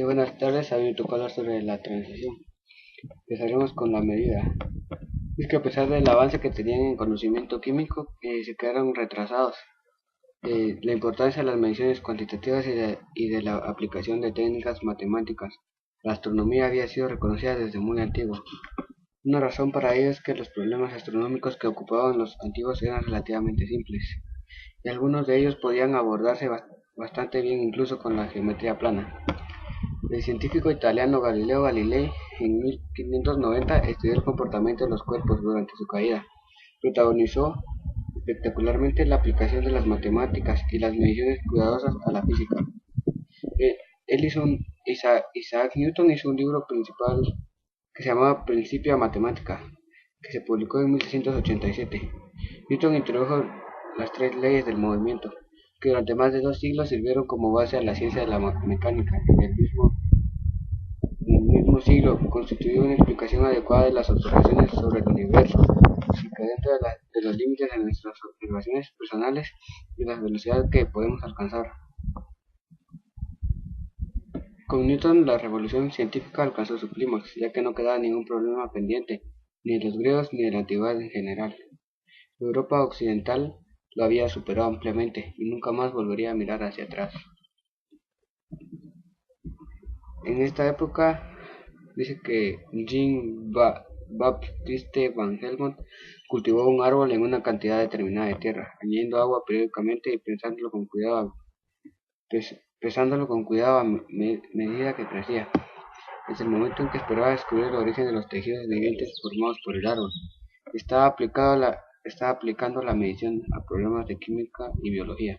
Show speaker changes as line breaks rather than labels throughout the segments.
Buenas tardes, a mí me tocó hablar sobre la transición. Empezaremos con la medida. Es que a pesar del avance que tenían en conocimiento químico, se quedaron retrasados. La importancia de las mediciones cuantitativas y de la aplicación de técnicas matemáticas. La astronomía había sido reconocida desde muy antiguo. Una razón para ello es que los problemas astronómicos que ocupaban los antiguos eran relativamente simples, y algunos de ellos podían abordarse bastante bien incluso con la geometría plana. El científico italiano Galileo Galilei en 1590 estudió el comportamiento de los cuerpos durante su caída. Protagonizó espectacularmente la aplicación de las matemáticas y las mediciones cuidadosas a la física. Eh, Isaac Newton hizo un libro principal que se llamaba Principia Mathematica, que se publicó en 1687. Newton introdujo las tres leyes del movimiento, que durante más de 2 siglos sirvieron como base a la ciencia de la mecánica. En el mismo siglo, constituyó una explicación adecuada de las observaciones sobre el universo, y que dentro de los límites de nuestras observaciones personales y la velocidad que podemos alcanzar. Con Newton, la revolución científica alcanzó su clímax, ya que no quedaba ningún problema pendiente, ni de los griegos ni de la antigüedad en general. Europa occidental lo había superado ampliamente y nunca más volvería a mirar hacia atrás. En esta época dice que Jean-Baptiste Van Helmont cultivó un árbol en una cantidad determinada de tierra, añadiendo agua periódicamente y pesándolo con cuidado a medida que crecía. Desde el momento en que esperaba descubrir el origen de los tejidos vivientes formados por el árbol, estaba aplicando la medición a problemas de química y biología.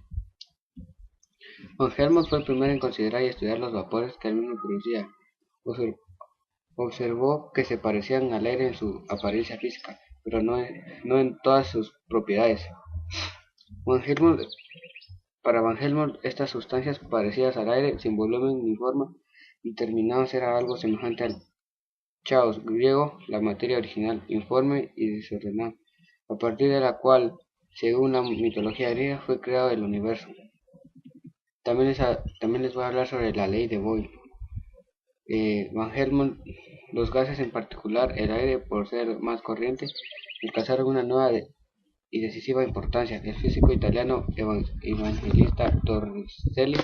Van Helmont fue el primero en considerar y estudiar los vapores que el mismo producía. Observó que se parecían al aire en su apariencia física, pero no en todas sus propiedades. Para Van Helmont, estas sustancias parecidas al aire, sin volumen ni forma, determinadas era algo semejante al chaos griego, la materia original, informe y desordenada, a partir de la cual, según la mitología griega, fue creado el universo. También les voy a hablar sobre la ley de Boyle. Van Helmont, los gases, en particular el aire por ser más corriente, alcanzaron una nueva y decisiva importancia. El físico italiano Evangelista Torricelli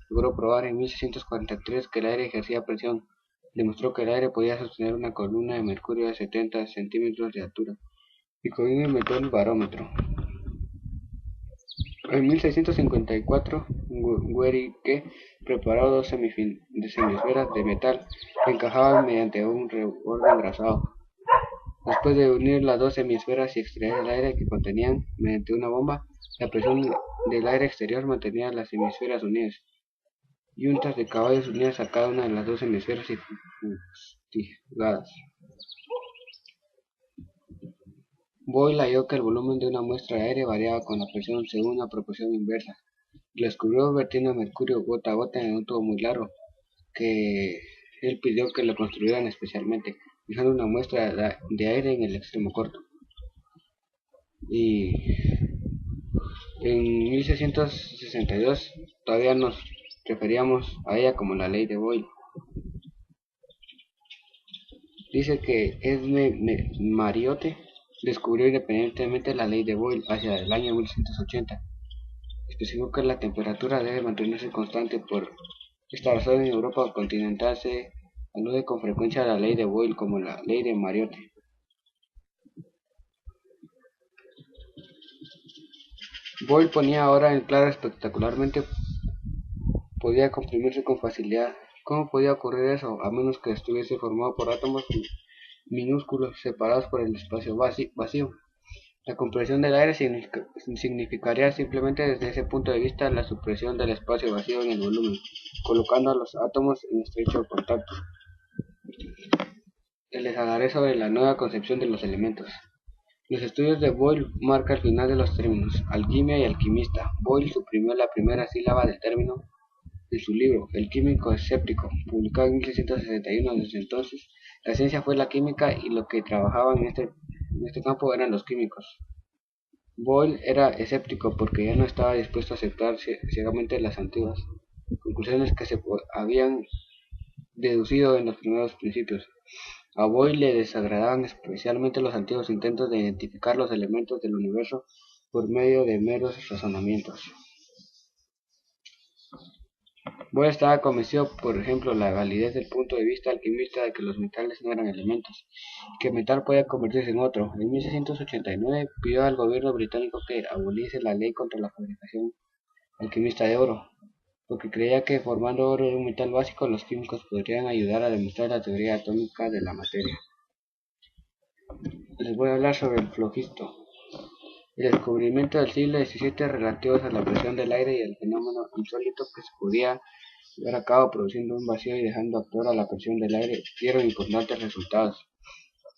logró probar en 1643 que el aire ejercía presión. Demostró que el aire podía sostener una columna de mercurio de 70 centímetros de altura, y con ello inventó el barómetro. En 1654, Guericke preparó dos semiesferas de metal que encajaban mediante un reborde engrasado. Después de unir las dos semiesferas y extraer el aire que contenían mediante una bomba, la presión del aire exterior mantenía las semiesferas unidas. Yuntas de caballos unidas a cada una de las dos hemisferas y fustigadas. Boyle halló que el volumen de una muestra de aire variaba con la presión según una proporción inversa, y lo descubrió vertiendo mercurio gota a gota en un tubo muy largo, que él pidió que lo construyeran especialmente, fijando una muestra de aire en el extremo corto. Y en 1662 todavía nos referíamos a ella como la ley de Boyle. Dice que Edme Mariotte descubrió independientemente la ley de Boyle hacia el año 1680. Especificó que la temperatura debe mantenerse constante. Por esta razón, en Europa continental se alude con frecuencia a la ley de Boyle como la ley de Mariotte. Boyle ponía ahora en claro espectacularmente podía comprimirse con facilidad. ¿Cómo podía ocurrir eso? A menos que estuviese formado por átomos minúsculos separados por el espacio vacío. La compresión del aire significaría simplemente desde ese punto de vista la supresión del espacio vacío en el volumen, colocando a los átomos en estrecho contacto. Les hablaré sobre la nueva concepción de los elementos. Los estudios de Boyle marcan el final de los términos alquimia y alquimista. Boyle suprimió la primera sílaba del término en su libro El químico escéptico, publicado en 1661. Desde entonces, la ciencia fue la química y lo que trabajaban en este campo eran los químicos. Boyle era escéptico porque ya no estaba dispuesto a aceptar ciegamente las antiguas conclusiones que se habían deducido en los primeros principios. A Boyle le desagradaban especialmente los antiguos intentos de identificar los elementos del universo por medio de meros razonamientos. Boyle estaba convencido, por ejemplo, la validez del punto de vista alquimista de que los metales no eran elementos, y que el metal podía convertirse en otro. En 1689 pidió al gobierno británico que aboliese la ley contra la fabricación alquimista de oro, porque creía que formando oro de un metal básico los químicos podrían ayudar a demostrar la teoría atómica de la materia. Les voy a hablar sobre el flogisto. El descubrimiento del siglo XVII relativos a la presión del aire y el fenómeno insólito que se podía llevar a cabo produciendo un vacío y dejando actuar a la presión del aire dieron importantes resultados.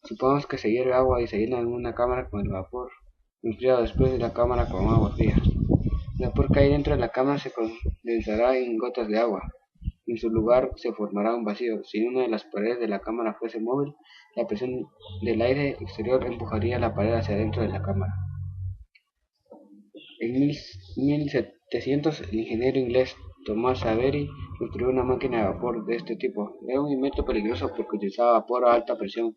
Supongamos que se hierve agua y se llena en una cámara con el vapor enfriado después de la cámara con agua fría. El vapor que hay dentro de la cámara se condensará en gotas de agua. En su lugar se formará un vacío. Si una de las paredes de la cámara fuese móvil, la presión del aire exterior empujaría la pared hacia dentro de la cámara. En 1700, el ingeniero inglés Thomas Savery construyó una máquina de vapor de este tipo. Era un invento peligroso porque utilizaba vapor a alta presión,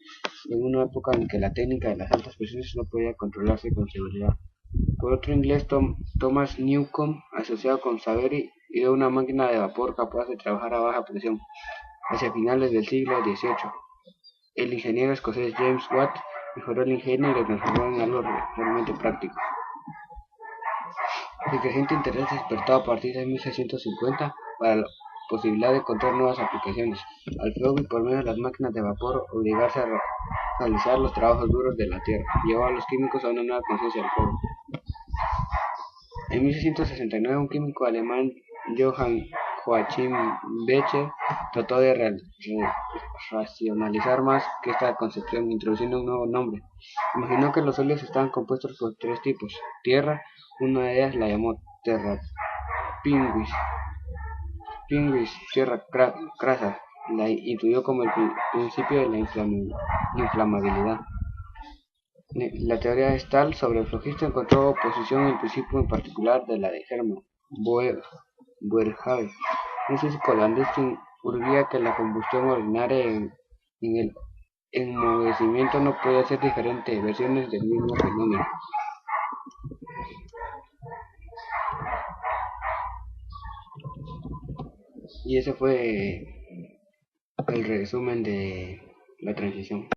en una época en que la técnica de las altas presiones no podía controlarse con seguridad. Por otro inglés, Thomas Newcomb, asociado con Savery, ideó una máquina de vapor capaz de trabajar a baja presión. Hacia finales del siglo XVIII, el ingeniero escocés James Watt mejoró el ingenio y lo transformó en algo realmente práctico. El creciente interés despertó a partir de 1650 para la posibilidad de encontrar nuevas aplicaciones al fuego y por medio de las máquinas de vapor obligarse a realizar los trabajos duros de la tierra, llevó a los químicos a una nueva conciencia del fuego. En 1669 un químico alemán, Johann Joachim Becher, trató de racionalizar más que esta concepción, introduciendo un nuevo nombre. Imaginó que los óleos estaban compuestos por tres tipos: tierra, una de ellas la llamó terra pinguis, tierra crasa, la intuyó como el principio de la inflamabilidad. La teoría de Stahl sobre el flogisto encontró oposición en el principio en particular de la de Hermann Boerhaave, un físico holandés quien urgía que la combustión ordinaria en el enmohecimiento no podía ser diferente versiones del mismo fenómeno. Y ese fue el resumen de la transición.